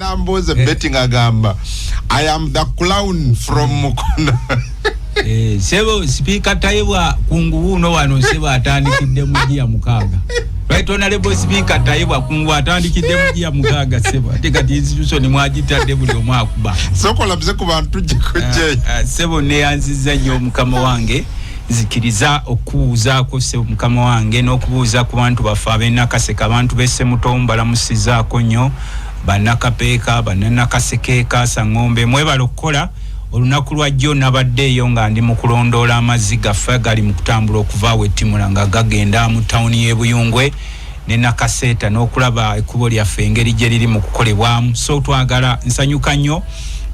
Amboze betting agamba. I am the clown from Mukono. Sebo speaker Taibwa kungu uno wano sebo atandikidde mugiya mukaga. Right honorable speaker Taibwa kungu atandikidde mugiya mukaga sebo. Ate kati institution mwagitadde buli omu akuba. Sokola bze ku bantu jikoje. Sebo ne yanziza nnyo mukama wange. Zikiriza okubuuzaako sebo mukama wange n'okubuuza ku bantu baffe ab'Nakaseke abantu b'esse Mutombo musizaako nnyo bannakapeeka bannakasekeeka Sangombe mwebala okukola olunaku lwajjo nabaddeeyo nga ndi mu kulondoola amazzi gaffe gali mu kutambula okuva Wettimula nga gagenda mu tawuni y'e Buyungwe ne Nakaseeta n'okulaba ekkubo lyaffe engeri gye liri mu kukolebwamu so twagala nsanyuka nnyo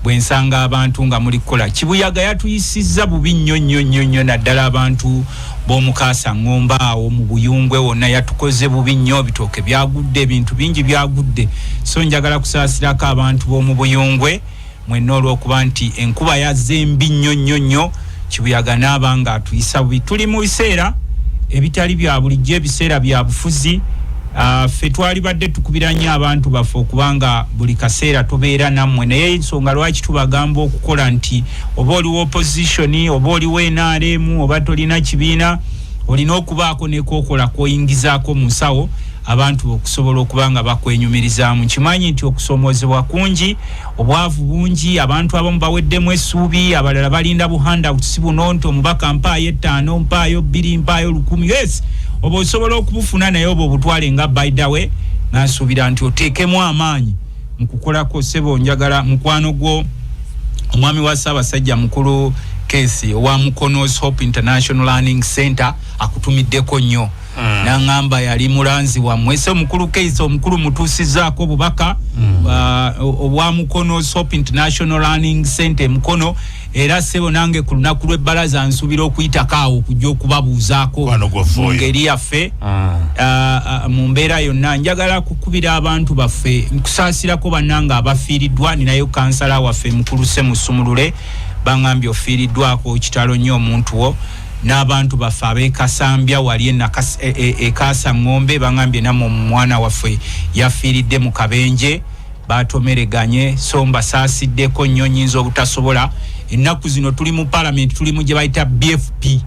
bwensanga abantu nga muli kola Kibuyaga yatuyisizza bubi nnyo naddala abantu b'omukaasa ngomba awo mu Buyungwe wonna yatukoze bubi nnyo bitooke byagudde ebintu bingi byagudde so njagala kusaasirako abantu b'omu Buyungwe mwenna olw'okuba nti enkuba yazze mbi nnyo Kibuyaga n'abanga atuyisa bubi tuli mu biseera ebitali bya bulijjo ebiseera bya bufuzi ffe twali badde tukubiranye abantu baffe okubanga buli kaseera tubeera nammwe naye ensonga lwaki tubagamba okukola nti oba oliwo opposition oba oliwo NRM oba tolina kibiina olina okubaako nekookola kwoyingizaako mu nsawo abantu okusobola okubanga bakwenyumirizaamu kimanyi nti okusomoozebwa kungi obwavu bungi abantu abamu baweddemu essuubi abalala balinda buhanda si buno nti omubaka mpaayo 5 mpaayo 2 mpaayo 100 yes obo osobola okubufuna naye obo obutwale nga by the way nasuubira nti oteekemu amaanyi mu kukolako sebo njagala mukwano gwo omwami wa Ssaabasajja mukulu Kesi owa Mukono's Hope International Learning Center akutumiddeko nnyo nangamba yali mulanzi wa mwese omukulu Kesi omukulu mutuusizaako bubaka owa Mukono's Hope International Learning Center Mukono era sebo nange ku lunaku lw'ebbalaza nsuubira okuyitako okujja okubabuuzaako mu ngeri yaffe mu mbeera yonna njagala kukubira abantu baffe nkusaasirako bannanga abafiiriddwa ninayo kansala waffe mukulu Semusumulule bangambye ofiiriddwako kitalo nnyo omuntu wo n'abantu baffe ab'Ekasambya wali Kaasa Ngombe bangambye namwe omwana waffe yafiiridde mu Kabenje batomereganye so mbasaassiddeko nnyo nnyinza obutasobola ennaku zino tuli mu parliament tuli mu gye bayita BFP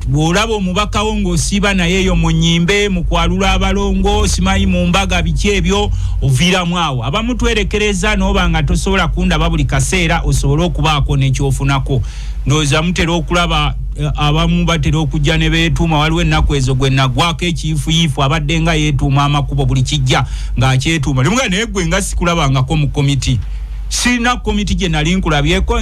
bw'olaba omubaka wo ng'osiiba naye eyo mu nnyimbe mu kwalula abalongo simanyi mu mbaga biki ebyo oviiramu awo abamu twerekereza n'oba nga tosobola kundaba buli kaseera osobole okubaako n'ekyofunako ndowooza mutera okulaba abamu batera okujja ne beetuuma waliwo ennaku ezo gwe nagwako ekiyifuyifu abadde nga yeetuuma amakubo buli kijja ng'akyetuuma nemuga naye gwe nga sikulabangako mu komiti sina komiti gye nali nkulabyeko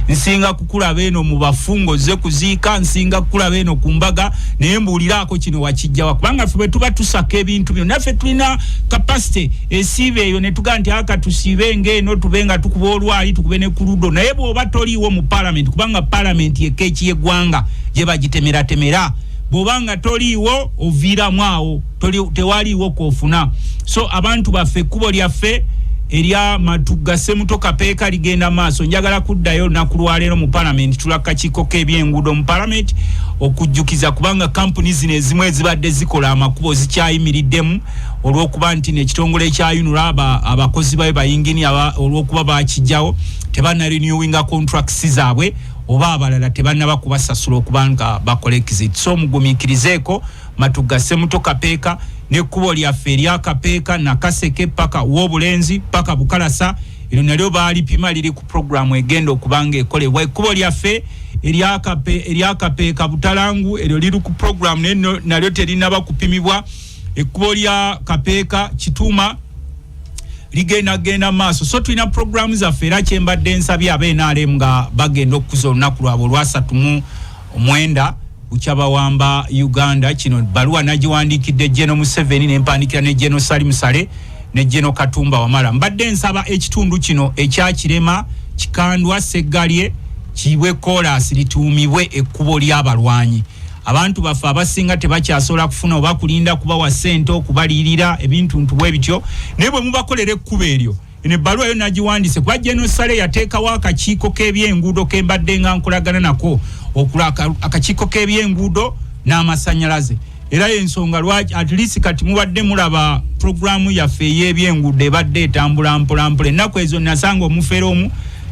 nsinga kukulaba eno mu bafungo ze kuziika nsinga kukulaba eno ku mbaga naye mbuuliraako kino wakijjawa kubanga ffe bwe tuba tusaka ebintu byo naffe tulina capacity esiibe eyo ne tugaa nti aka tusiibe ng'eno tube nga tukuba olwali tukube ne ku ludo naye bw'oba toliiwo mu parliament kubanga parliament yekeeki y'eggwanga gye bagitemeraatemera bw'obanga toliiwo oviiramu awo tewaliiwo koofuna so abantu baffe ekkubo lyaffe erya Matuga Ssemuto Kapeeka ligenda maaso njagala kuddayo lunaku lwaleero mu parliament tulakakiiko k'ebyenguudo mu parliament okujjukiza kubanga kampuni zino ezimu ezibadde zikola amakubo zikyayimiriddemu olw'okuba nti n'ekitongole ekya UNRA abakozi bayo bayingini olw'okuba bakijjawo tebana renewinga contracts zaabwe oba abalala tebannaba kubasasula okuba nga bakola exit so mugumiikirizeeko Matuga Ssemuto Kapeeka n'ekkubo lyaffe erya Kapeeka Nakaseke paka w'obulenzi paka Bukalasa eryo nalyo baalipima liri ku programu egenda okubanga ekolebwa ekkubo lyaffe erya Kapeeka Butalangu eryo liri ku programu nalyo terinaba kupimibwa ekkubo lya Kapeeka Kituuma ligenda maaso so tulina programu zaffe era kyembadde nsabye ab'NRM nga bagenda okukuza olunaku lwabwe olwa 39 kukyabawamba Uganda kino baluwa nagiwandiikidde General Museveni n'empandikira ne General Salim Sale ne General Katumba Wamala mbadde nsaba ekitundu kino ekyakirema kikandwa Seggalye kiibwe kolas lituumibwe ekkubo ly'abalwanyi abantu baffe abasinga tebakyasobola kufuna oba kulinda kubawa ssente okubalirira ebintu ntubwe bityo naye bwe mubakolera ekkubo eryo ene balwa yo nagiwandiise kuba General Sale yateekawo akakiiko k'ebyenguudo kembadde nga nkolagana nako okulaka akakiiko k'ebyenguudo n'amasannyalaze era ensonga lwaki at least kati mubadde mulaba programu yaffe ey'ebyenguudo ebadde etambula mpolampola ennaku ezo nasanga omufere omu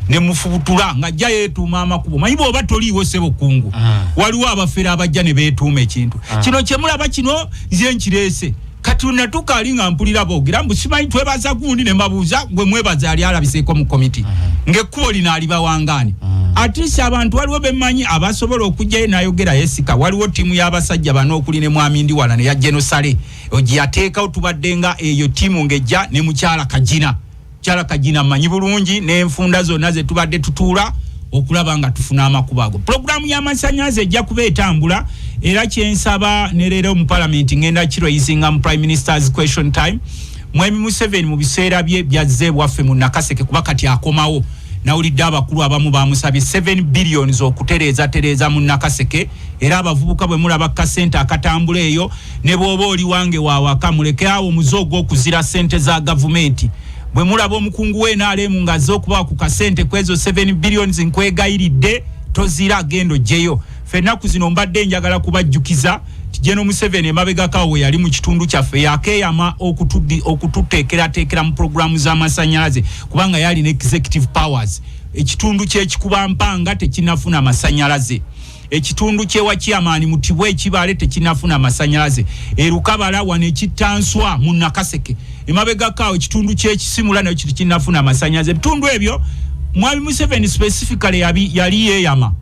ne mufubutula ng'ajja yeetuuma amakubo manyi bw'oba toliiwo ssebokungu waliwo abafere abajja ne beetuuma ekintu kino kye mulaba kino nze nkireese kati natukaali nga mpulira boogera mbu simanyi twebaza gundi ne mbabuuza gwe mwebaza ali alabiseeko mu komiti ng'ekkubo lino alibawangaani atisi abantu waliwo bemanyi abasobola okujjayo n'ayogera yesika waliwo ttiimu y'abasajja bano okuli ne mwami Ndiwala ne ya Genosale ogi yateekawo tubadde nga eyo ttiimu ng'ejja ne mukyala Kajina manyi bulungi n'enfunda zonna ze tubadde tutuula okulaba nga tufuna amakubo ago. Programu y'amasannyalaze ejja kuba etambula era kyensaba ne leero mu parliament ngenda kiroyizinga mu Prime Minister's question time Mwemi Museveni mu biseera bye byazze bwaffe mu Nakaseke kuba kati akomawo nawulidde abakulu abamu bamusabye 7 billion okutereeza mu Nakaseke era abavubuka bwe mulaba kasente akatambula eyo ne bw'oba oli wange waawaka muleke awo muzogo okuzira sente za gavumenti bwe mulaba omukungu w'NRM ng'azze okuba ku kasente kwezo 7 billion nkwegayiridde tozira agendo jeyo ffenna ku zino mbadde njagala kubajjukiza General Museveni emabegakawo yali mu kitundu kyaffe yakeeyama okututeekerateekera mu programu z'amasannyalaze kubanga yali ne executive powers ekitundu ky'ekikuba mpanga tekinafuna amasannyalaze ekitundu kyewa chairman Mutibwa ekibale tekinafuna amasannyalaze erukabala wano ekitanswa mu Nakaseke emabegakawo ekitundu ky'ekisimula nayo kinafuna amasannyalaze ebitundu ebyo Mwami Museveni specifically yali yeeyama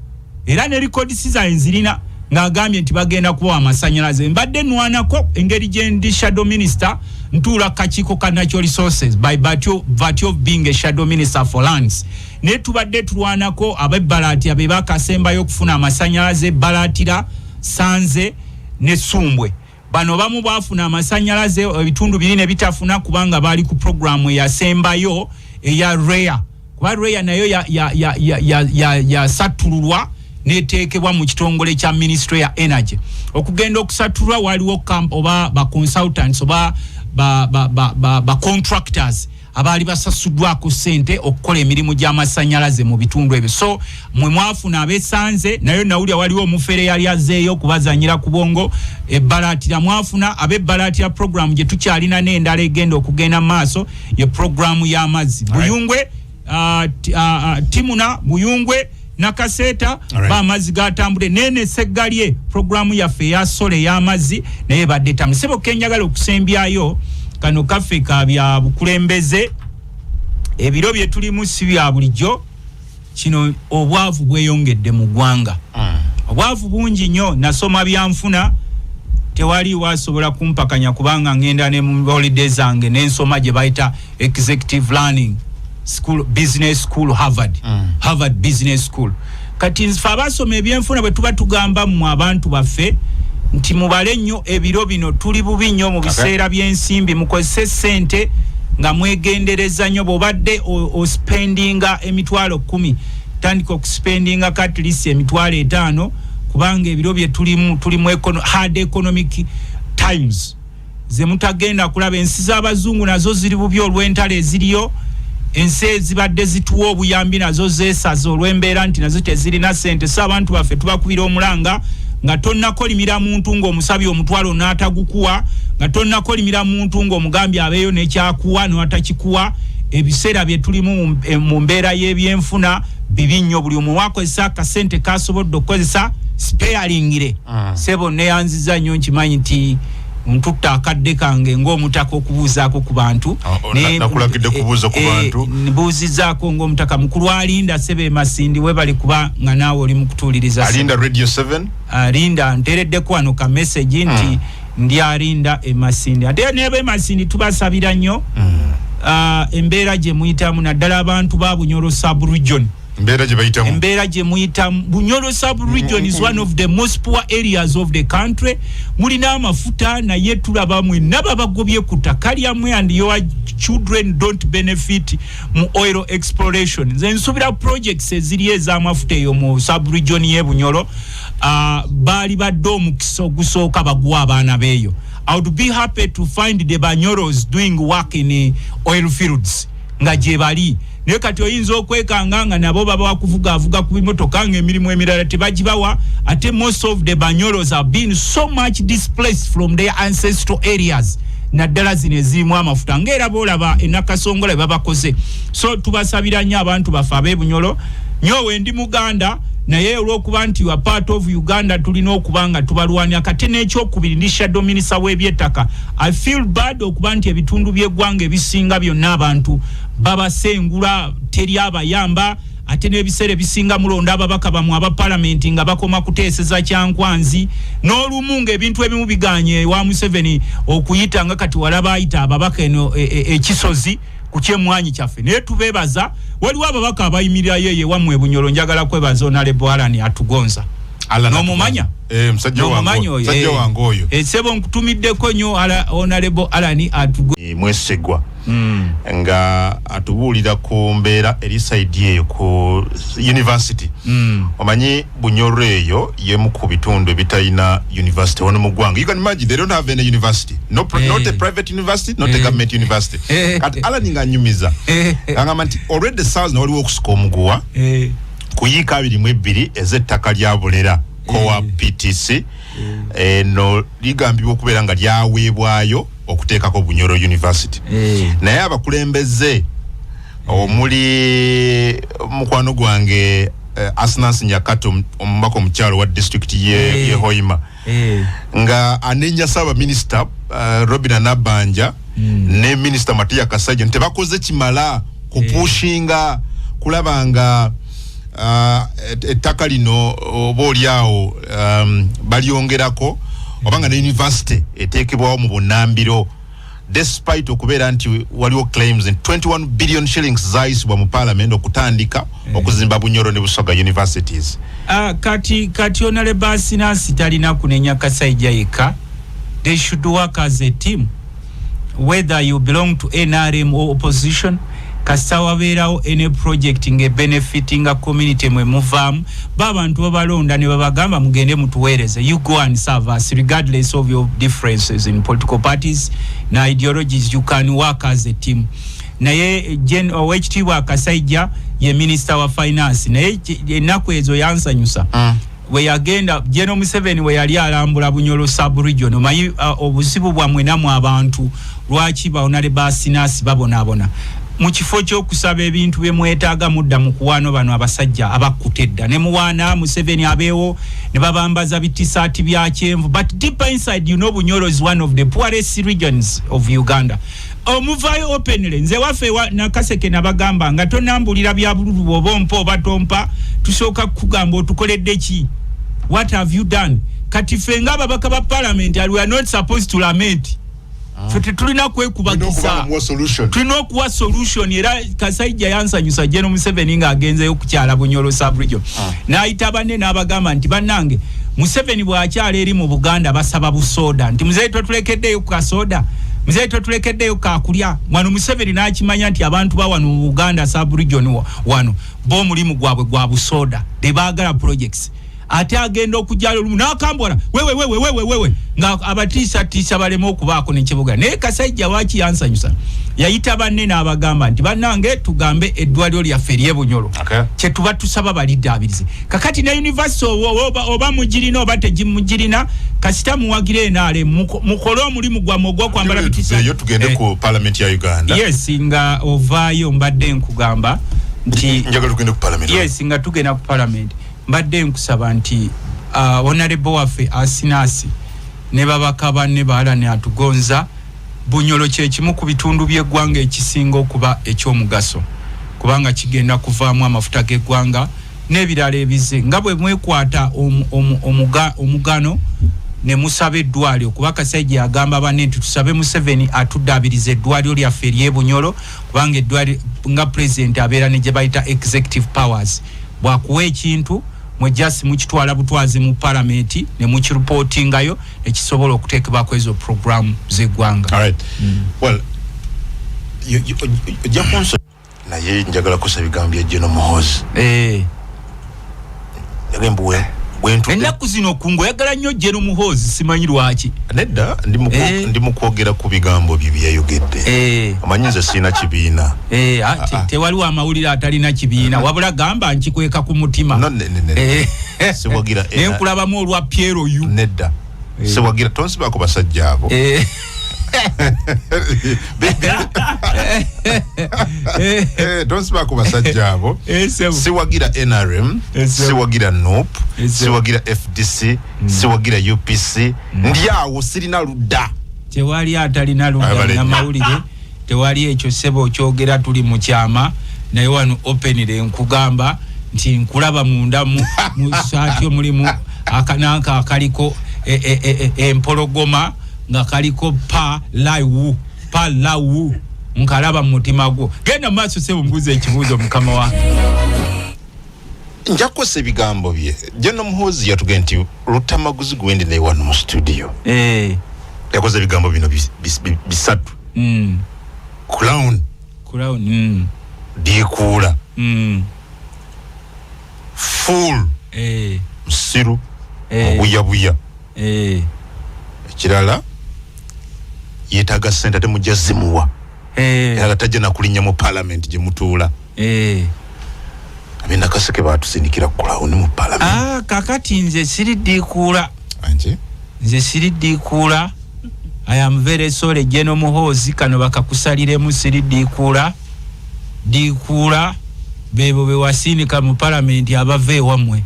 era ne records za enzirina ng'agambye nti bagenda kuwa amasannyalaze mbadde nwanako engeri gye ndi shadow minister ntuula kakiiko ka natural resources by virtue of being a shadow minister for lands ne tubadde tulwanako ab'ebbalaatira be bakasembayo okufuna amasannyalaze Balatira Sanze ne Sumbwe bano bamu baafuna amasannyalaze ebitundu biri ne bitafuna kubanga baali ku programu eyasembayo eya REA kuba REA nayo yasattululwa neteekebwa mu kitongole kya Ministry ya Energy okugenda okusatulwa waliwo camp oba ba consultants oba ba contractors abali basasuddwako sente okukola emirimu gy'amasannyalaze mu bitundu ebyo so mwe mwafuna abesanze nayo nawulya waliwo omufere yali azeeyo okubazanyira ku bongo ebbalatira mwafuna ab'ebbalatira program gye tukyalina n'endala egenda okugenda maaso ye programu y'amazzi Buyungwe Timuna Buyungwe Nakaseta b'amazzi gatambule nene seggalye programu yaffe ya sole y'amazzi naye badde tamu sebo kenjagala okusembyayo kano kaffe ka bya bukulembeze ebiro bye tulimu si bya bulijjo kino obwavu bweyongedde mu ggwanga obwavu bungi nnyo nasoma byanfuna tewali wasobola kumpakanya kubanga ngenda ne mu holidays zange n'ensoma gye bayita executive learning school business school Harvard Business School kati nfa abasoma ebyenfuna bwe tuba tugamba mu abantu baffe nti mubale nnyo ebiro bino tuli bubi nnyo mu biseera by'ensimbi mukozese ssente nga mwegendereza nnyo bw'obadde ospendinga emitwalo 10 tandika okuspendinga at least emitwalo 5 kubanga ebiro bye tulimu hard economic times ze mutagenda kulaba ensi z'abazungu nazo ziri bubi olw'entalo eziriyo ensi ezibadde zituwa obuyambi nazo zeesaza olw'embeera nti nazo tezirina ssente so abantu baffe tubakubira omulanga nga tonnakolimira muntu ng'omusabye omutwalo n'atagukuwa nga tonnakolimira muntu ng'omugambye abeeyo n'ekyakuwa n'atakikuwa ebiseera bye tulimu mu mbeera y'ebyenfuna bibi nnyo buli omu wakozesa akasente kasobodde okukozesa sparingire sebo neyanziza nnyo nkimanyi nti ntutta akadde kange ng'omutaka okubuuzaako ku bantu nakulagidde kubuuza ku bantu mbuuzizaako ng'omutaka mukulu alinda sebe Masindi we bali kuba nga naawe oli mu kutuuliriza alinda Radio 7 alinda nteereddeko wano ka message nti ndi alinda Masindi ate nebe Masindi tubasabira nnyo embeera gye muyitamu naddala abantu ba Bunyoro sub-region embeera gye muyitamu Bunyoro sub-region is one of the most poor areas of the country mulina amafuta naye tulaba mwenna babagobye ku ttaka lyammwe and your children don't benefit mu oil exploration nze nsubira projects eziri ez'amafuta eyo mu sub-region y'e Bunyoro baali badde omukisa ogusooka baguwa abaana beeyo I would be happy to find the Banyoros doing work in oil fields nga gye bali naye kati oyinza okwekanga nga nabo baba wakuvuga avuga ku bimotoka ng'emirimu emirala tebagibawa ate most of the Banyolos have been so much displaced from their ancestral areas naddala zino ezimu amafuta ng'era boolaba enakasongola babakoze. So tubasabira nnyo abantu baffe ab'ebunyolo nyowe ndi Muganda naye olw'okuba nti you are part of Uganda tulina okuba nga tubalwanya kate n'ekyokubiri ndi shadow minister w'ebyettaka. I feel bad okuba nti ebitundu by'eggwanga ebisinga byonna abantu babasengula teri abayamba ate n'ebiseera ebisinga mulonda ababaka bamwe aba parliament nga bakoma kuteeseza kyankwanzi n'olumu ng'ebintu ebimu biganye wa Museveni okuyita nga kati walaba ayita ababaka eno ekisozi ku kyemwanyi kyaffe naye tubeebaza waliwo ababaka abayimirira yeye wamwe Bunyolo njagala kwebaza Honorable Alan Atugonza n'omumanya musajja wange oyo sebo nkutumiddeko nnyo Honorable Alan Atugonza Mwesigwa nga atubuulira ku mbeera eri side eyo ku university omanyi Bunyoro eyo yemu ku bitundu ebitalina university wano mu ggwanga. You can imagine they don't have any university, not a private university, not a government university. Kati Alan nga nyumiza ngamba nti already SARS na waliwo okusuka omuguwa kuyiika 22 ez'ettaka lya Bulera kowa PTC no ligambibwa okubeera nga lyaweebwayo okuteekako Bunyoro University. Naye abakulembeze omuli mukwano gwange Asnas Nyakato omubaka omukyalo wa district ye Hoima nga anenya saba minister Robina Nabanja ne minister Matia Kasaija tebakoze kimala kupushinga kulabanga ettaka lino oboolyawo balyongerako obanga ne university eteekebwawo mu Bunambiro despite okubeera nti waliwo claims in 21 billion shillings zayisibwa mu parliament okutandika okuzimba Bunyoro ne Busoga universities. Kati Honorable Asinasi talina kunenya Kasaija yekka. They should work as a team, whether you belong to NRM or opposition. Kasita wabeerawo any project nge benefiting a community mwe muvaamu babantu babalonda ne babagamba mugende mutuweereze. You go and serve us regardless of your differences in political parties na ideologies. You can work as a team. Naye Oweekitiibwa Kasaija ye minister wa finance naye ennaku ezo yansanyusa we yagenda General Museveni we yali alambula Bunyoro sub region omanyi obuzibu bwamwe namwe abantu lwaki Honorable Asinasi babonaabona mu kifo ky'okusaba ebintu bye mwetaaga mudda mu kuwaano bano abasajja abakutedda ne muwaana Museveni abeewo ne babambaza bitisaati bya kyenvu. But deep inside, you know, Bunyoro is one of the poorest regions of Uganda. Omuvayo openly nze waffe na Kaseke nabagamba nga tonambulira bya bululu bw'obompa oba tompa tusooka kugamba otukoledde ki. What have you done? Kati ffe ng'ababaka ba parliament we are not supposed to lament. Fete tulina kwekubagisa tulina okuwa solution era Kasaija yansanyusa General Museveni nga agenzeyo kukyala Bunyoro sub region n'ayita banne n'abagamba nti bannange Museveni bw'akyala eri mu Buganda basaba busoda nti muzeeyi totulekeddeyo ku kasoda muzeeyi totulekeddeyo kakulya wano Museveni n'akimanya nti abantu ba wano mu Buganda sub region wano bo mulimu gwabwe gwa busoda tebaagala projects ate agenda okujjala olumu n'akambula wewe nga abatiisa balema okubaako n'ekibuga. Naye Kasaija waaki yansanyusa yayita banne n'abagamba nti bannange tugambe eddwaliro lyaffe ery'e Bunyoro kye tuba tusaba baliddaabirize kakati ne university oba mugirina oba tegimugirina kasita muwagire enaale mukole omulimu gwammwe ogw'okwambala bitiisa eyo tugende ku parliament ya Uganda. Yes nga ovaayo mbadde nkugamba nti njagala tugende ku parliament. Yes nga tugenda ku parliament mbadde nkusaba nti Honorable waffe Asinasi ne babaka banne Alan Atugonza Bunyoro kye kimu ku bitundu by'eggwanga ekisinga okuba eky'omugaso kubanga kigenda kuvaamu amafuta g'eggwanga n'ebirala ebize nga bwe mwekwata omugano ne musaba eddwaliro kuba Kasaija yagamba banne nti tusabe Museveni atuddaabiriza eddwaliro lyaffe ery'e Bunyoro kubanga eddwaliro nga president abeera ne gye bayita executive powers bwakuwa ekintu mwejasi mukitwala butwazi mu parliament ne mukireportingayo ekisobola okuteekebwako ezo program z'eggwanga. All right. Well, Japonso naye njagala kusaba ebigambo bya General Muhoozi. Yagembuwe ennaku zino kungo yagala nnyo Jeno Muhoozi simanyi lwaki nedda ndi mu kwogera ku bigambo bye byayogedde amanyiza sina kibiina tewaliwo amawulire atalina kibiina wabula gamba nkikweka ku mutima sewagira nenkulabamu olwa Piero yu nedda sewagira tonsibako basajja abo tonsibako basajja abo sewagira NRM sewagira NOP sewagira FDC sewagira UPC ndiawo sirina ludda tewali atalina ludda na mawulire tewali ekyo sebo kyogera tuli mu kyama naye wano openire nkugamba nti nkulaba munda mu saati omulimu akananka akaliko empologoma nga kaliko pa lawu nkalaba mu mutima gwo genda maaso sebo mbuze ekibuuzo mukama wa njakose bigambo bye Jeno Muhoozi yatugenda nti Rutamaguzi gwendi naye wano mu studio yakoze bigambo bino bisatu Crown Dikuula Full Msiru Buya ekirala yetaga sente temujazimuwa yagatajja na kulinya mu parliament gye mutuula abenda kaseke batusinikira Crown mu parliament kakati nze siri Dikuula nze siri Dikuula I am very sorry Jeno Muhoozi kano bakakusaliremu siri Dikuula bebo bewasinika mu parliament abave wamwe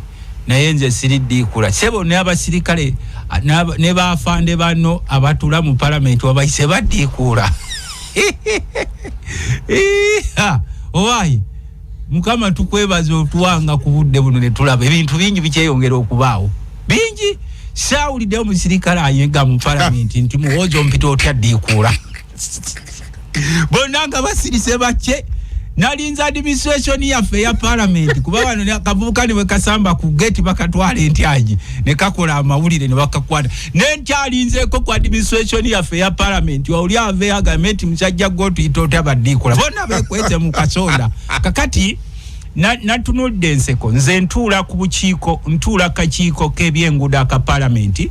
naye nze siri Dikuula sebo ne abasirikale ne bafande bano abatula mu parliament wabayise badikuula owayi mukama tukwebaza otuwanga ku budde buno ne tulaba ebintu bingi bikyeyongera okubaawo bingi sawulidde omusirikale ayenga mu parliament nti Muhoozi ompita otya Dikuula bonna nga basirise bacye nalinza administration yaffe ya parliament kuba bano akavubuka ne kasamba ku gate bakatwala entyaji ne kakola amawulire ne bakakwata nentyalinzeeko ku administration yaffe ya parliament wawuli ave agament musajja gotu itota Dikuula bonna bekweze mu kasonda kakati natunudde enseko nze ntuula ku bukiiko ntuula kakiiko k'ebyenguudo aka parliament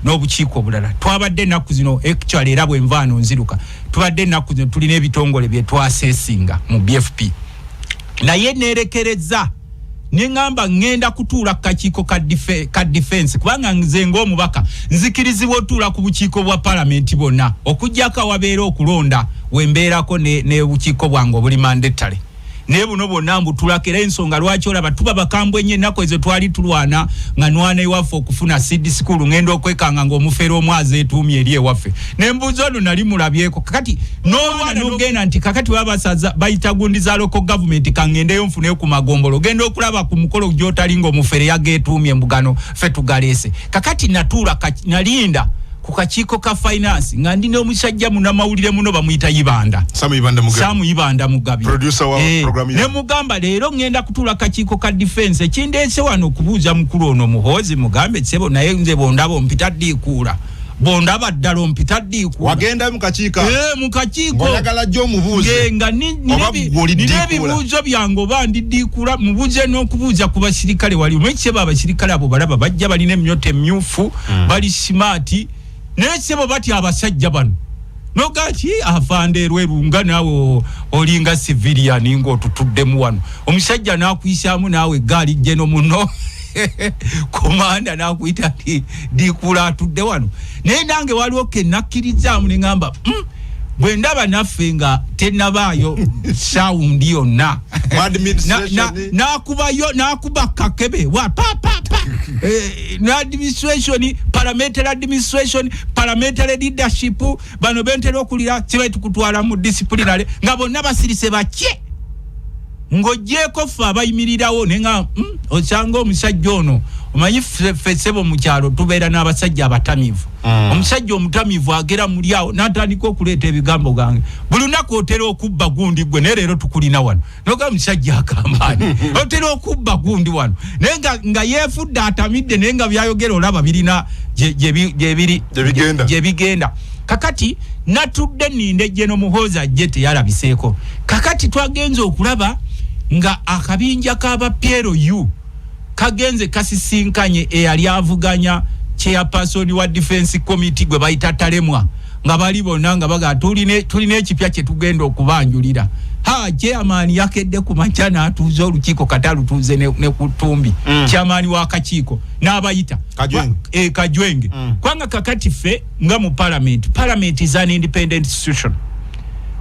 n'obukiiko bulala twabadde ennaku zino actually era bwe nvaano nziruka tubadde ennaku zino tulina ebitongole bye twaseesinga mu BFP naye neerekereza neŋŋamba ŋŋenda kutuula kakiiko ka defense kubanga nze ng'omubaka nzikirizibwa otuula ku bukiiko bwa parliament bonna okuggyako awabeera okulonda wembeerako ne bukiiko bwange obuli mandatory naye buno bonna mbutulako era ensonga lwaki olaba tuba bakambwe ennyo ennaku ezo twali tulwana nga nwana ewaffe okufuna seed school ngenda okwekanga ng'omufeero omwazi etuumye eri ewaffe nembuuza ono nali mulabyeko kakati n'olwana n'ogenda nti kakati babasaza bayita gundi za local government kangendeyo nfuneyo ku magombolo genda okulaba ku mukolo gy'otali ng'omufeere yageetuumye mbugano ffe tugaleese kakati natuula nalinda ku kakiiko ka finance nga ndina omusajja munamawulire muno bamuyita Ibanda Samu Ibanda Mugabi producer wa program ne mugamba leero ngenda kutuula kakiiko ka defense kindeese wano okubuuza mukulu ono Muhoozi mugambe sebo naye nze bondaba ompita Dikuula bondaba ddala ompita Dikuula wagenda mu kakiiko mu kakiiko oyagala jjo mubuuze nga n'ibibuuzo byange oba ndi Dikuula mubuuze n'okubuuza ku basirikale wali omwekisebo abasirikale abo balaba bajja balina emyoto emyufu bali smart nesebo bati abasajja bano nogati afande rwerunga nawo olinga civilian ngo tutuddemu wano omusajja nakuyishamu nawe gali Jeno muno komanda nakuyita Dikuula atudde wano naye nange waliwo kenakkirizamu ne ngamba bwe ndaba naffe nga tenabaayo sound yonna nakuba kakebe wa administration parliamentary leadership bano bentera okulira kiba tukutwala mu disciplinary nga bonna basirise bakye ng'ogyeko ffe abayimirirawo nenga osanga omusajja ono omanyi ffe sebo mu kyalo tubeera n'abasajja abatamiivu omusajja omutamiivu agera muli awo n'atandika okuleeta ebigambo gange buli lunaku otera okubba gundi gwe naye leero tukulina wano noga omusajja akambaani otera okubba gundi wano naye nga yeefudde atamidde naye nga byayogera olaba birina gye bigenda kakati natudde ninde Jeno Muhoozi ajje teyalabiseeko kakati twagenze okulaba nga akabinja k'aba Piero yu kagenze kasisinkanye eyali avuganya chairperson wa defense committee gwe bayita Talemwa nga bali bonna nga baga tuline ekipya kye tugenda okubanjulira chairman yakedde ku machana atuzo olukiiko katalu tuze ne kutumbi chairman wa kakiiko n'abayita Kajwenge kwanga kakati fe nga mu parliament is an independent institution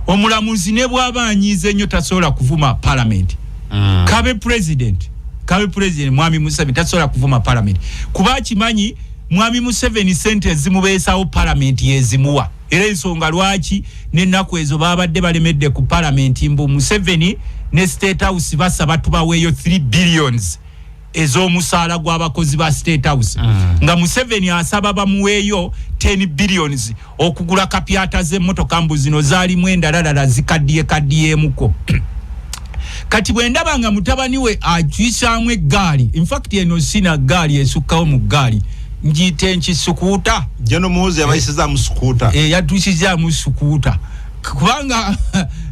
omulamuzi ne bwabanyize nnyo tasobola kuvuma parliament kabe president mwami Museveni tasobola kuvuma parliament kuba kimanyi mwami Museveni sentence mubeesawo parliament yezimuwa era ensonga lwaki n'ennaku ezo babadde balemedde ku parliament mbu Museveni ne State House basaba tubaweeyo 3 billions ez'omusaala gw'abakozi ba State House nga Museveni asaba bamuweeyo 10 billions okugula kapyata z'emmotoka mbu zino zaalimu endala zikaddiyemuko kati bwe ndaba nga mutabani we ajwisaamu eggaali in fact eno sina gaali esukkawo mu gaali njite nkisukuuta Jeno Muhoozi yabayisiza mu sukuuta yatushiza mu sukuuta kubanga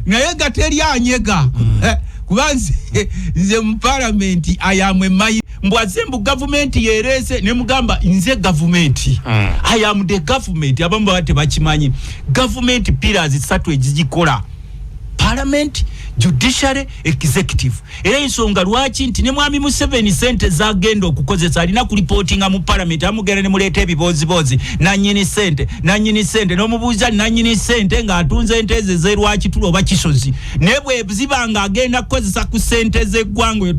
naye gateri anyega kubanze nze mu parliament ayamwe mai mbwaze mbu government yerese ne mugamba nze government I am the government abamba bate bakimanyi government pillars 3 ezigikola parliament judiciary executive era ensonga lwaki nti ne mwami Museveni sente zagenda okukozesa alina ku reportinga mu parliament amugere ne muleta ebibozibozi nanyini sente n'omubuuza nanyini sente nga atunze enteze ze lwaki tuloba kisozi nebwe zibanga agenda kukozesa ku sente z'eggwanga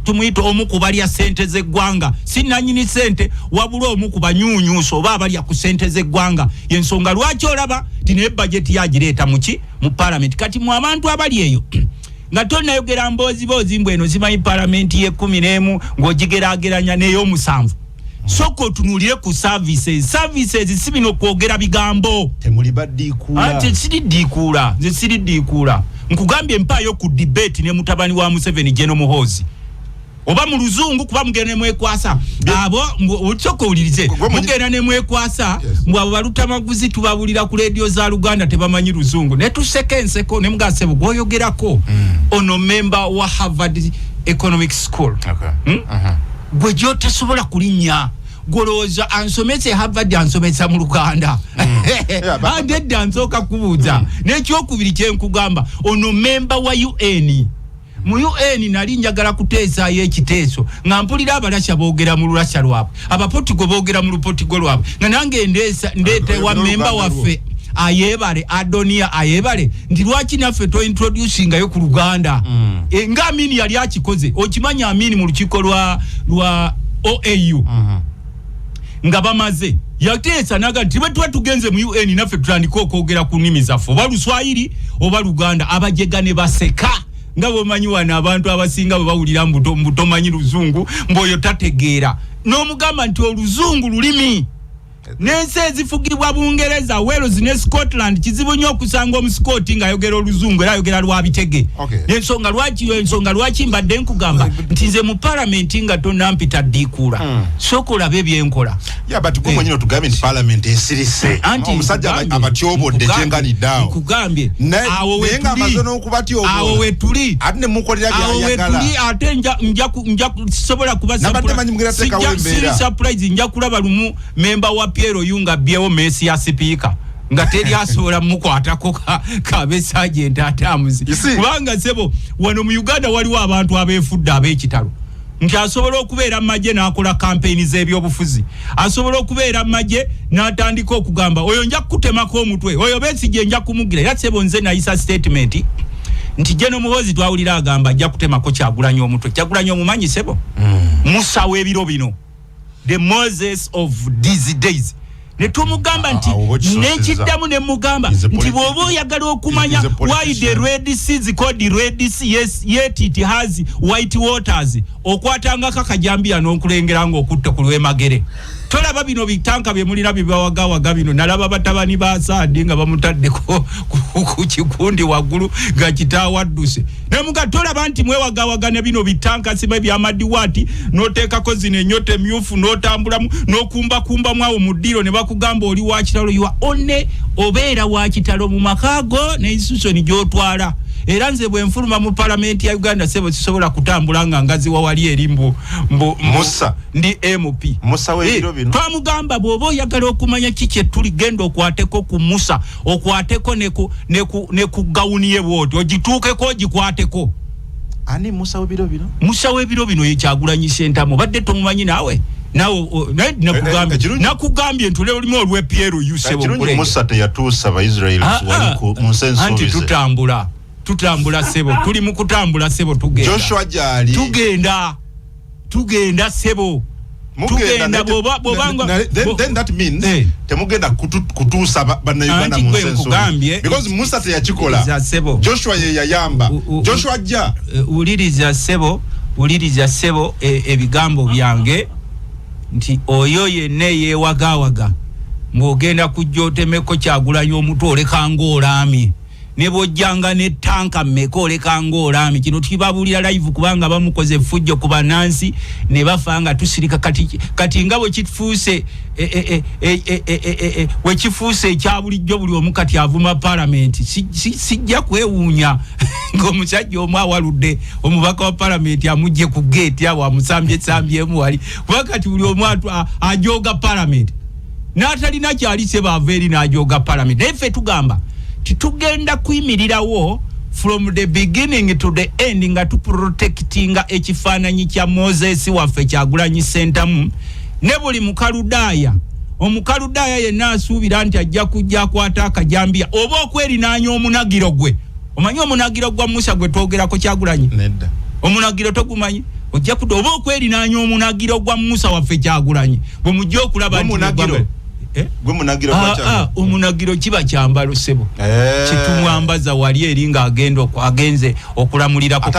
tumuyita omu ku balya sente z'eggwanga si nanyini sente wabula omu ku banyuunyuuso oba abalya ku sente z'eggwanga yensonga lwaki olaba tine budget yagireeta mu parliament kati mu abantu abali eyo nga tonna yogera mbozi mbweno zimanyi parliament ye 11 ng'ogigeraageranya n'ey'omusanvu soko tunulire ku services sibino kwogera bigambo temuli baddiikuula ate siri ddiikuula nkugambye mpaayo ku debate ne mutabani wa Museveni Jeno Muhoozi oba mu luzungu kuba mugenda nemwekwasa abo uchoko ulirize mugenda nemwekwasa mbu abo balutamaguzi tubabulira ku radio za Luganda tebamanyi luzungu ne tusekenseko ne mugase bwoyogerako ono member wa Harvard Economic School gwe jote sobola kulinya goloza ansomese Harvard ansomesa mu Luganda ande danzoka kubuza n'ekyokubiri kyenkugamba ono member wa UN mu UN nali njagala kuteesa ekiteeso nga mpulira abalasha boogera mu lulasha lwabwe abapotigo boogera mu lupotigo lwabwe nga nange ndeete wa memba waffe ayebale Adonia ayebale ndi lwaki naffe to introducing yo ku Luganda nga Amini yali akikoze okimanya Amini mu lukiiko lwa OAU nga bamaze yateesa naga tibe tugenze mu UN naffe tutandika okwogera ku nnimi zaffe oba Luswayiri oba Luganda abajegane baseka ngabo manyi wana abantu abasinga bawulira mbuto manyi luzungu mboyo tategeera n'omugamba nti oluzungu lulimi n'ensi ezifugibwa Bungereza Wales ne Scotland kizibu nnyo okusanga omusikoti nga ayogera oluzungu era ayogera lwabitege ensonga lwaki mbadde nkugamba nti nze mu parliament nga tonnampita ddiikuula sokola bebyenkola but gwe mwenyewe tugambe nti parliament esirise omusajja abatyobodde kyenganiddeawo nkugambye awo wetuli ate ne mukolera byayagala ate nja sobola kuba surprise nja kulaba lumu member wa Piero Yunga byewo Messi ya speaker nga teri asobola mukwatako kabe sergeant atamuzi kubanga sebo wano mu Uganda waliwo abantu abeefudde ab'ekitalo nti asobola okubeera maje n'akola campaign z'ebyobufuzi asobola okubeera maje n'atandika okugamba oyo nja kutemako omutwe oyo Besigye nja kumugira era sebo nze nayisa statement nti Jeno Muhoozi twawulira agamba ajja kutemako Kyagulanyi omutwe Kyagulanyi omumanyi sebo Musa w'ebiro bino the Moses of these days netumugamba nti nekiddamu ne mugamba nti bwoba oyagala okumanya why the Red Sea is called the Red Sea yet it has white waters okwatanga kakajambia n'okulengera ng'okutte ku lw'emagere tolaba bino bitanka bye mulina bibawagawaga bino nalaba batabani ba Asadi nga bamutaddeko ku kikundi waggulu nga kitaawadduse ne mugatolaba nti mwewagawaga ne bino bitanka sibe bya madiwati n'oteekako zino ennyota emyufu n'otambulamu n'okumbakumbamu awo mu ddiro ne bakugamba oli wa kitalo yiwa one obeera wa kitalo mu makaago ne institution gy'otwala era nze bwe nfuluma mu parliament ya Uganda sebo sisobola kutambula nga ngazi wawali erimbu Musa ndi MP Musa webiro bino twamugamba bwoba oyagala okumanya kiki tuli genda okwateko ku Musa okwateko ne ku gawuni ye bwoti ogituukeko ogikwateko ani Musa webiro bino Musa webiro bino Kyagulanyi Ssentamu badde tumumanyi nawe nakugambye ntule olimu olwe Piero Yusebo Kirungi Musa teyatuusa Abaisraeli waliku mu senso anti tutambula sebo tuli mu kutambula sebo tugenda Joshua jali tugenda sebo tugenda bobanga then that means temugenda kutuusa bannayuganda mu senso because Musa teyakikola Joshua ye yayamba Joshua jja uliriza sebo ebigambo byange nti oyo yenne yeewagawaga ng'ogenda kujja otemeko Kyagulanyi omutwe oleka ng'olami ne bojjanga ne tanka mmeka oleka ng'olami kino tukibabulira live kubanga bamukoze effujjo ku bannansi ne bafanga tusirika kati nga bwe kifuuse we kifuuse ekya bulijjo buli omu kati avuma parliament sijja kwewuunya ng'omusajja omu awaludde omubaka wa parliament amugye ku gate awo amusambyemu wali kuba kati buli omu ajooga parliament n'atalina kyalise baava eri n'ajooga parliament naye ffe tugamba titugenda kuyimirirawo from the beginning to the end nga tuprotectinga ekifaananyi kya Moses waffe Kyagulanyi Ssentamu ne buli mukaludaaya omukaludaaya yenna asuubira nti ajja kujja akwata akajambiya oba okwerinanya omunagiro gwe omanyi omunagiro gwa Musa gwe twogerako Kyagulanyi nedda omunagiro togumanyi ojja kuda oba okwerinanya omunagiro gwa Musa waffe Kyagulanyi bwe mujja okulaba nti gwe munagiro kwa omunagiro kiba kyambalo sebo kitumwambaza wali eringa agenze okulamulirako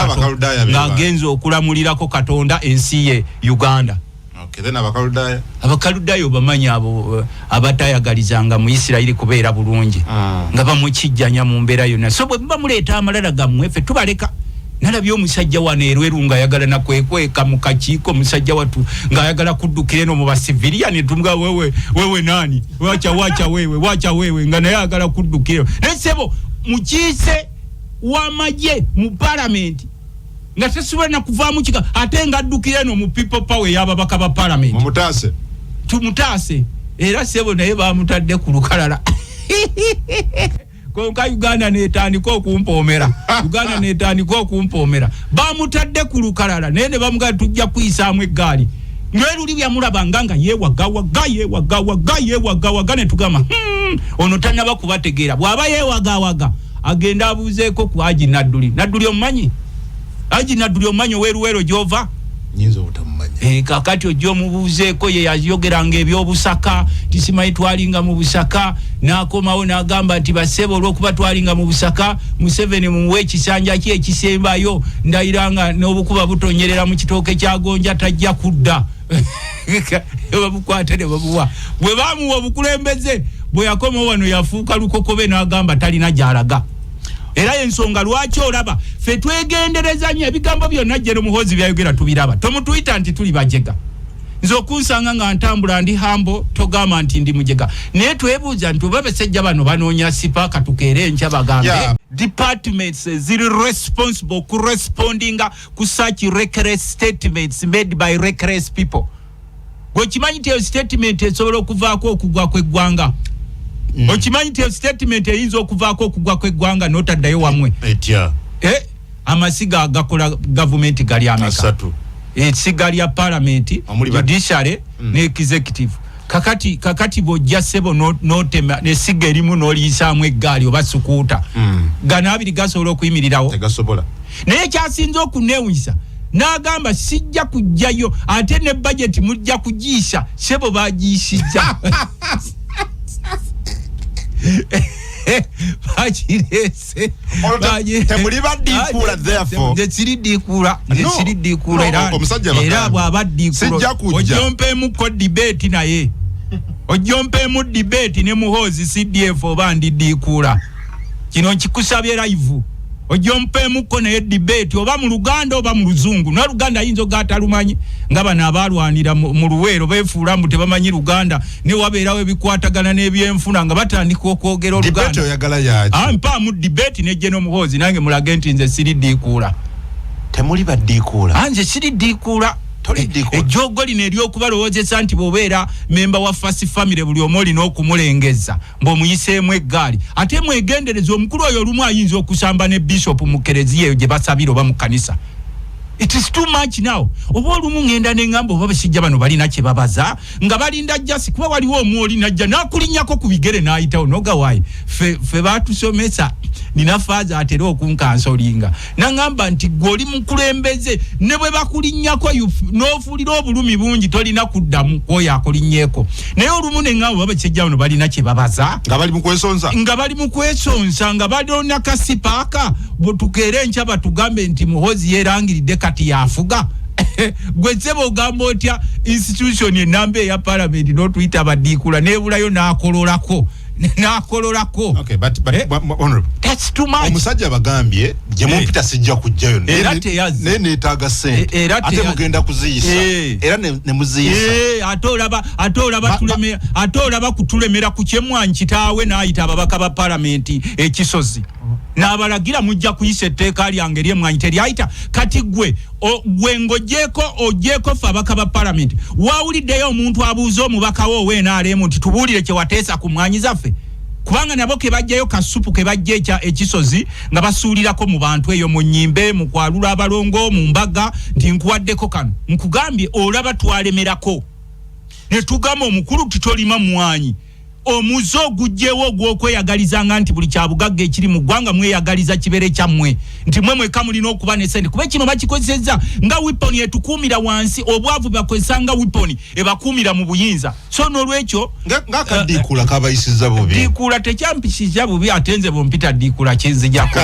ng'agenze okulamulirako Katonda ensi ye Uganda. Okay, then abakaludayo bamanyi abo abatayagalizanga mu Isiraeli kubeera bulungi nga bamukijjanya mu mbeera yonna so bwe bamuleeta amalala gammwe ffe tubaleka nalabye omusajja wano erwerunga ayagala nakwekweka mu kakiiko musajja watu ng'ayagala kuddukira eno mu basiviliani tumga wewe nani wacha wewe nga naye ayagala kuddukira naye sebo mukiise w'amagye mu parliament nga tesobola na kuvaamu kika ate nga addukira eno mu people power y'ababaka ba parliament tumutaase era sebo naye bamutadde ku lukalala konka Uganda netandika okumpoomera bamutadde ku lukalala naye ne bamugaa tujja kuyisaamu eggaali nweruli byamulaba nga yeewagawaga ne tugamba ono tannaba kubategeera bw'aba yeewagawaga agenda abuuzeeko ku Haji Nadduli omumanyi Haji Nadduli omumanyi oweruwero gy'ova nyinza obutamumanya kakati ojja omubuuzeeko ye yayogeranga ebyobusaka tisimanyi twalinga mu busaka n'akomawo n'agamba nti basebe olw'okuba twalinga mu busaka Museveni mumuwe ekisanja ki ekisembayo ndayiranga n'obukuba butonyerera mu kitooke kya Gonja tajja kudda bamukwate ne bamuwa bwe bamuwa obukulembeze bwe yakomawo wano yafuuka lukokobe n'agamba talina gy'alaga era ensonga lwaki olaba ffe twegendereza nnyo ebigambo byonna Jero Muhoozi byayogera tubiraba tomutuyita nti tuli bajega nze okunsanga nga ntambula ndi hambo togamba nti ndi mujega naye twebuuza nti oba basajja bano banoonya sipaaka tukeere enkya bagambe departments ziri responsible correspondinga ku such reckless statements made by reckless people gwekimanyi nti statement esobola okuvaako okugwa kw'eggwanga okimanyi nti statement eyinza okuvaako okugwa kw'eggwanga n'otaddayo wamwe amasiga agakola gavumenti gali ameka esiga lya parliament judiciary ne executive kakati bojja sebo n'otema nesiga erimu n'oliyisaamu eggaali oba sukuuta gano abiri gasobola okuyimirirawo naye kyasinza okuneewunyisa n'agamba sijja kujjayo ate ne budget mujja kugiisa sebo bagiisizza bajirese temuli baddiikuula therefore nzesiriddiikuula era bw'abaddiikuula ojjompeemukko debate naye ojjompeemu debate ne Muhoozi CDF oba ndiddiikuula kino nkikusabye live ojompemuko ne debate oba mu Luganda oba mu Luzungu na Luganda yinzo gatalumanyi ngaba nabalwanira mu Luweero befuula mbu tebamanyi Luganda ne wabeerawo ebikwatagana n'ebyenfuna nga batandika okwogera Oluganda debate oyagala yaaki mpa mu debate ne General Muhoozi nange mulage nti nze siri diikuula temuli baddiikuula anje siri diikuula ejogo lino eryokubalowozesa nti bobeera memba wa First Family buli omu olina okumulengeza mb'omuyiseemu eggaali ate mwegendereza omukulu oyo olumu ayinza okusamba ne Bishop mu kereziya eyo gye basabira oba mu kanisa. It is too much now. Oba olumu ngenda n'engamba oba basijja bano balina kye babaza nga balinda jasi kuba waliwo omwoli najja n'akulinnyako ku bigere n'ayitawo nogawayi fe baatusomesa nina faaza atera okunkansolinga n'angamba nti gw'oli mukulembeze ne bwe bakulinnyako n'ofuulira obulumi bungi tolina kuddamu kwoyo akulinnyeeko naye olumu n'engamba oba basijja bano balina kye babaza nga bali mu kwesonsa nga balona kasipaaka tukeere enkya batugambe nti Muhoozi yeerangiridde kati yafuga gwezebo ogamba otya institution enamba eya parliament n'otuyita abaddiikula nebulayo n'akololako okay but honorable that's too much omusajja bagambye gye mumpita sijja kujjayo ne neetaaga sente ate mugenda kuziyisa era ne muziyisa ate olaba kutulemera ku kyemwanyi kitaawe n'ayita ababaka ba parliament ekisozi n'abalagira mujja kuyisa etteeka lyange ly'emwanyi teryayita kati gwe ng'ogyeko fe abaka ba parliament waawuliddeyo omuntu abuuza omubaka wo ow'NRM nti tubuulire kye wateesa ku mwanyi zaffe kubanga nabo ke bajjayo kasupu ke bajja ekisozi nga basuulirako mu bantu eyo mu nnyimbe mu kwalula abalongo mu mbaga nti nkuwaddeko kano nkugambye olaba twalemerako ne tugamba omukulu titolima mwanyi omuzo gujjewo ogw'okweyagalizanga nti buli kyabugagga ekiri mu ggwanga mweyagaliza kibere kyammwe nti mwe mweka mulina okuba ne sente kuba kino bakikozesezza nga wiponi etukuumira wansi obwavu bakozesa nga wiponi ebakuumira mu buyinza so n'olwekyo ng'akaddiikuula kabayisiza bubi ddiikuula tekyampisiza bubi ate nze bompita ddiikuula kinzijako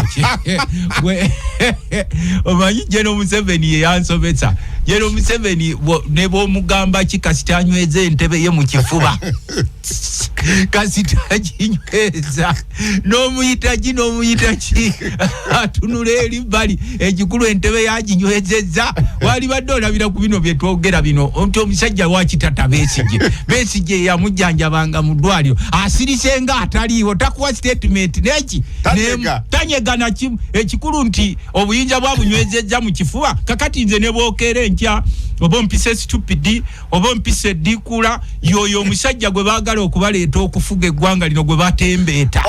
omanyi General Museveni ye yansomesa General Museveni ne bw'omugamba ki kasita anyweza entebe ye mu kifuba kasita kinyweza n'omuyita ki atunula eri bbali ekikulu entebe yaginywezezza wali badde olabira ku bino bye twogera bino nti omusajja wakitata Besigye yamujjanjabanga mu ddwaliro asirise nga ataliiwo takuwa statement neki tanyega na kimu ekikulu nti obuyinza bwabunywezezza mu kifuba kakati nze ne bwokeera enkya oba mpise stupid oba mpise ddiikuula yoyo omusajja gwe baagala okubaleeta okufuga eggwanga lino gwe batembeeta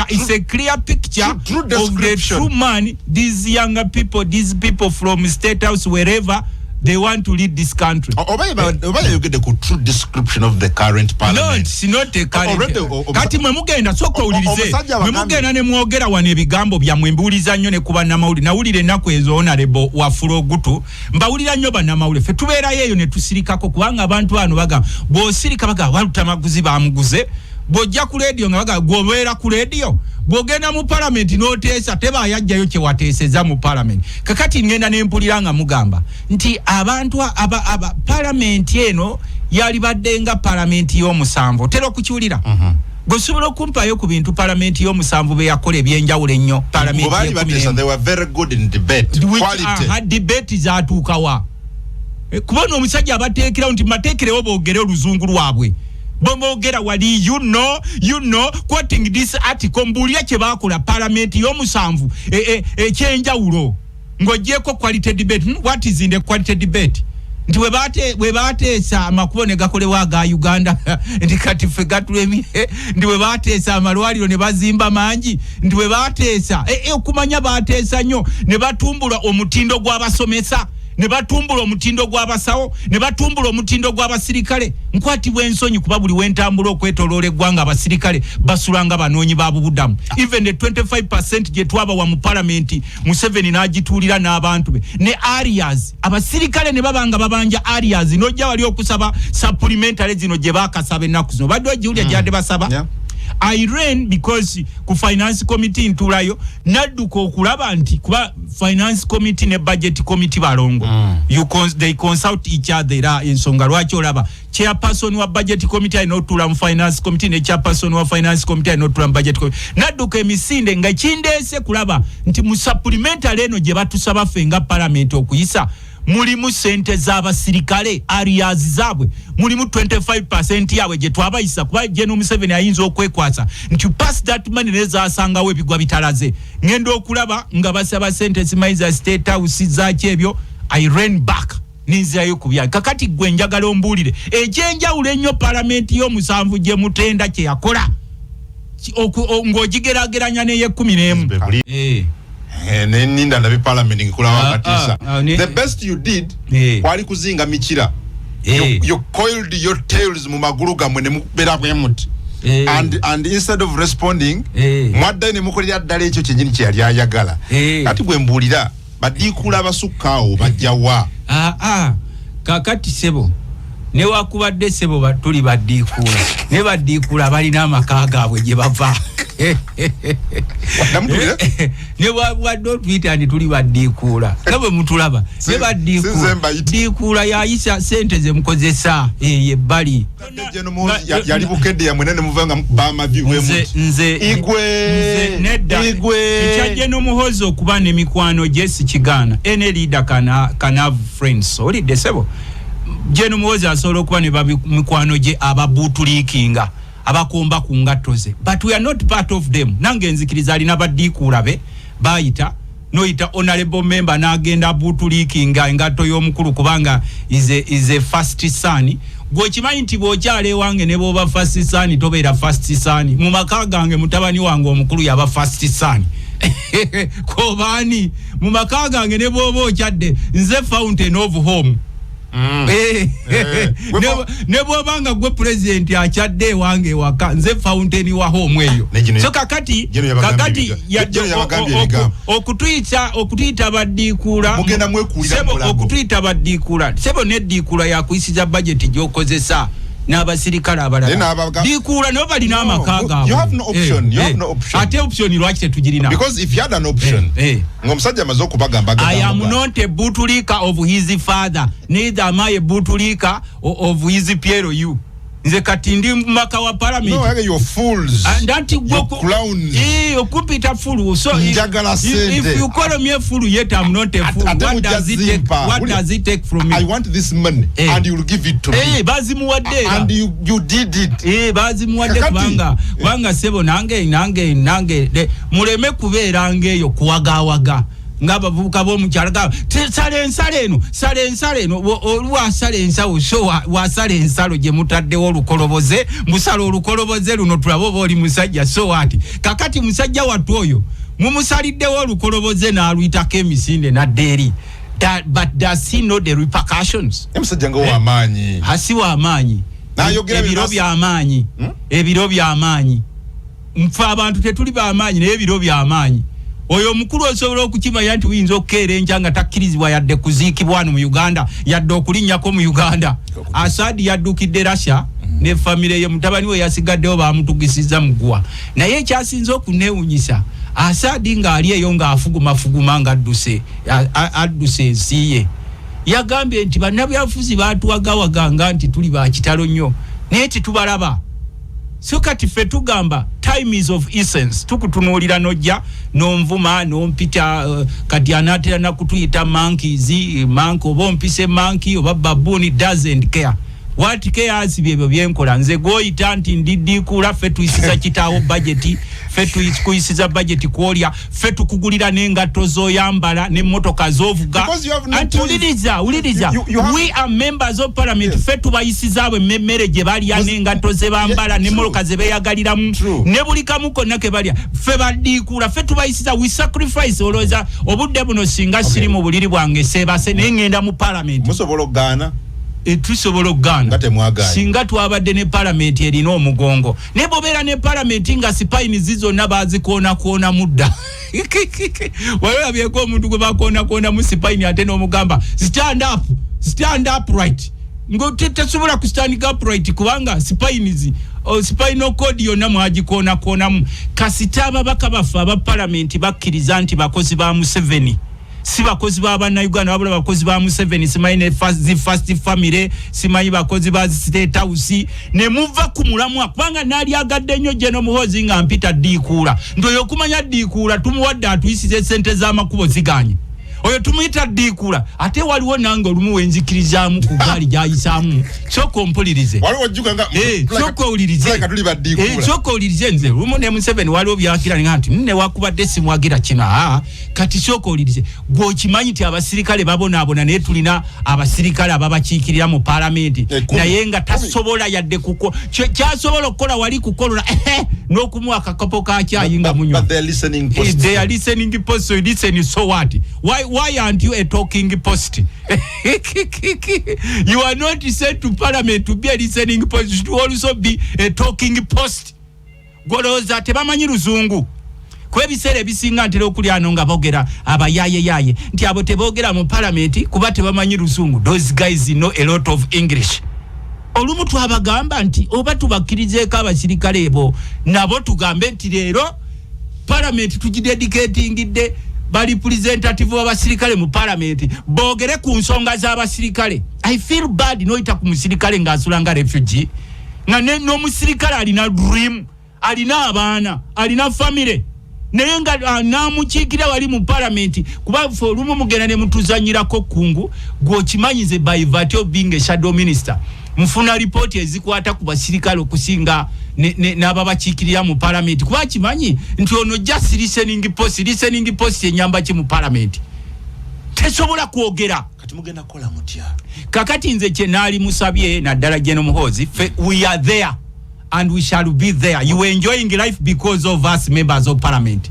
it's a clear picture of the true man these younger people these people from State House wherever they want to lead this country. You get a true description of the current parliament. No, it's not a current. Kati mwemugenda soko ulize. Mwemugenda ne mwogera wane ebigambo bya mwembuliza nnyo ne kuba namawuli. Nawulire ennaku ezo honorable Wafula Ogutu. Mbawulira nnyo bannamawule. Ffe tubeera yeeyo ne tusirikako kubanga abantu bano bagamba bw'osirika bagamba walutamaguzi bamuguze. Bw'ojja ku leediyo nga bagamba gw'obeera ku leediyo. Bw'ogenda mu parliament n'oteesa teba yajjayo kye wateeseza mu parliament kakati ngenda n'empulira nga mugamba nti abantu aba parliament eno yali badde nga parliament y'omusanvu tera okukiwulira gosobola okumpayo ku bintu parliament y'omusanvu be yakola ebyenjawulo ennyo parliament they were very good in debate quality debate zaatuukawa kubona omusajja abateekerawo nti mateekerewo boogere oluzungu lwabwe bomogera wali you know quoting this article mbulya kye bakola parliament y'omusanvu ekyenjawulo ng'ogyeko quality debate what is in the quality debate nti we baateesa amakubo ne gakolebwa aga Uganda nti kati ffe gatulemi nti we baateesa amalwaliro ne bazimba mangi nti we baateesa okumanya baateesa nnyo ne batumbula omutindo gw'abasomesa ne batumbula omutindo gw'abasawo ne batumbula omutindo gw'abasirikale nkwatibwa ensonyi kuba buli wentambula okwetoloola eggwanga abasirikale basulanga banoonyi babubudamu even the 25% gye twabawa mu parliament Museveni n'agituulira n'abantu be ne areas abasirikale ne babanga babanja areas n'ojja wali okusaba supplementary zino gye baakasaba ennaku zino badde ogiwulya gyadde basaba I ran because ku finance committee ntulayo nadduka okulaba nti kuba finance committee ne budget committee balongo they consult each other era ensonga lwaki olaba chairperson wa budget committee ayinotula mu finance committee ne chairperson wa finance committee ayinotula mu budget committee nadduka emisinde nga kindeese kulaba nti mu supplementary eno gye batusaba fenga parliament okuyisa mulimu sente z'abasirikale areas zabwe mulimu 25% yawe gye twabayisa kuba General Museveni ayinza okwekwasa nti pass that money neza asangawo ebigwa bitalaze ngendo okulaba nga basaba sente zimaiza state house zakyebyo I ran back ninzirayo kubya kakati gwe njagala ombulire ekyenjawulo ennyo parliament y'omusanvu gye mutenda kye yakola ng'ogigerageranya n'eye 11 ninda na parliament ngikula wakatisa the best you did kwali kuzinga mikira you coiled your tails mu maguru gamwe ne mubera bwemuti and instead of responding mwadde ne mukolera ddala ekyo kyenyini kye yali ayagala kati gwe mbulira badikula basukkawo bajjawa kakati sebo ne wakubadde sebo batuli badikula ne badikula balina amaka gaabwe gye bava ne waddo twita ndi tuli badikula kaba mutulaba ne badikula yayisa sente ze mukozesa ye bali yali bukedde ya mwenene muvanga bama biwe nze igwe ekyaje no muhozo kuba ne mikwano Jesse Kigana ene leader kana have friends oli desebo Jeno muhozo asobola okuba ne mikwano je ababutulikinga abakomba ku ngattoze but we are not part of them nange nzikiriza alina badikula be bayita noita honorable member n'agenda butulikinga engatto y'omukulu kubanga is a first son gwe kimanyi nti bw'okyala ewange ne bw'oba first son tobeera first son mu maka gange mutabani wange omukulu yaba first son kobaani mu maka gange ne bw'oba okyadde nze fountain of home nebo banga gwe president akyadde wange waka nze fountain wa home eyo so kakati okutuyita badikula mugenda mwekulira sebo okutuyita badikula sebo ne dikula ya kuyisiza budget gyokozesa n'abasirikale abalala dikula no balina amakaga you have no option ate option lwaki tetugirina because if you had an option ng'omusajja amaze okubagamba I am not a butulika of his father neither am I a butulika of his PLU nze kati ndi maka wa parliament no you fools and that you clowns okupita fool so if you call me a fool yet I'm not a fool what does it take from me I want this money and you will give it to me bazimuwadde and you did it bazimuwadde kubanga sebo nange muleme kubeera ngeyo kuwagawaga ngabavubuka bomukyalaga sale ensalo olwa sale ensawo so wa sale ensalo gye mutaddewo olukoloboze musalo olukoloboze luno tulabo boli musajja so ati kakati musajja wattu oyo mumusaliddewo olukoloboze n'aluyitako emisinde naddeeri but does he know the repercussions emusajja nga w'amaanyi hasi w'amaanyi ebiro by'amaanyi mfe abantu tetuli b'amaanyi naye ebiro by'amaanyi oyo mukulu osobola okukimanya nti uyinza okukeera enkya nga takkirizibwa yadde kuziikibwa wano mu Uganda yadde okulinnyako mu Uganda Asadi yaddukidde Russia ne famire ye mutabani we yasigaddewo bamutugisiza mugwa naye ekyasinze okuneewunyisa Asadi ng'ali eyo ng'afuguma nga adduse ensi ye yagambye nti bannabyafuzi baatuwagawaganga nti tuli ba kitalo nnyo naye tetubalaba so kati ffe tugamba time is of essence tukutunuulira nojja n'onvuma n'ompita kati anaatera nakutuyita monkeys oba ompise monkey oba baboon doesn't care what cares byebyo byenkola nze goyita nti ndiddiikula ffe tuyisiza kitaawo budget ffe tuyisiza budget kwolya ffe tukugulira n'engatto z'oyambala n'emmotoka z'ovuga uliriza we are members of parliament ffe tubayisizaabwe emmere gye balya n'engatto ze bambala n'emmotoka ze beeyagaliramu ne buli kamu konna ke balya ffe baddiikula ffe tubayisiza we sacrifice olowooza obudde buno singa siri mu buliri bwange seebase naye ngenda mu parliament musobola okugaana tusobola okuganda singa twabadde ne parliament erina omugongo ne bobeera ne parliament nga spine zizonna bazikoona mudda walolabyeko omuntu gwe bakoona mu spine ate n'omugamba stand up right ngo tesobola ku stand up right kubanga spines spinal cord yonna mwagikoona koonamu kasita ababaka baffe aba parliament bakkiriza nti bakozi ba Museveni si bakozi ba bannayuganda wabula bakozi ba Museveni simanyi ne first family simanyi bakozi ba State House ne muva ku mulamwa kubanga nali agadde nnyo General Muhoozi nga mpita Dikuula ndoyo okumanya Dikuula tumuwadde atuyisize sente z'amakubo ziganye oyo tumuyita Dikuula ate waliwo nange olumu wenzikirizamu ku gaali gyayisaamu kyoko ompulirize waliwo jjukanga kyoko olirize katuli ba Dikuula kyoko olirize nze lumu ne Museveni waliwo byakira nga nti nne wakubadde simwagira kino kati kyoko olirize gwokimanyi nti abasirikale babonaabona naye tulina abasirikale ababakiikirira mu palamenti naye nga tasobola yadde kuko kyasobola okukola wali kukolola n'okumuwa akakopo ka cyayi nga munywa they are listening post they are listening post so listen so what why aren't you a talking post? You are not sent to parliament to be a listening post. You should also be a talking post. Goloza tebamanyi luzungu. Kwe bisere bisinga ntera okuli ano nga bogera abayaye nti abo tebogera mu parliament kuba tebamanyi luzungu. Those guys know a lot of English. Olumu twabagamba nti oba tubakkirizeeko abasirikale ebo nabo tugambe nti leero parliament tugidedicatingidde bali representative w'abasirikale mu parliament bogere ku nsonga z'abasirikale. I feel bad noita ku musirikale ng'asula nga refugee nga n'omusirikale alina dream alina abaana alina family naye nga namukiikira wali mu parliament kuba ffe olumu mugenda ne mutuzanyirako kungu gw'okimanyize by virtue of being a shadow minister mfuna report ezikwata ku basirikale okusinga n'ababakiikirira mu parliament kuba kimanyi nti ono just listening post enyamba ki mu parliament tesobola kwogera kati mugenda kola mutya kakati nze kye naali musabye naddala General Muhoozi we are there and we shall be there. You are enjoying life because of us members of parliament.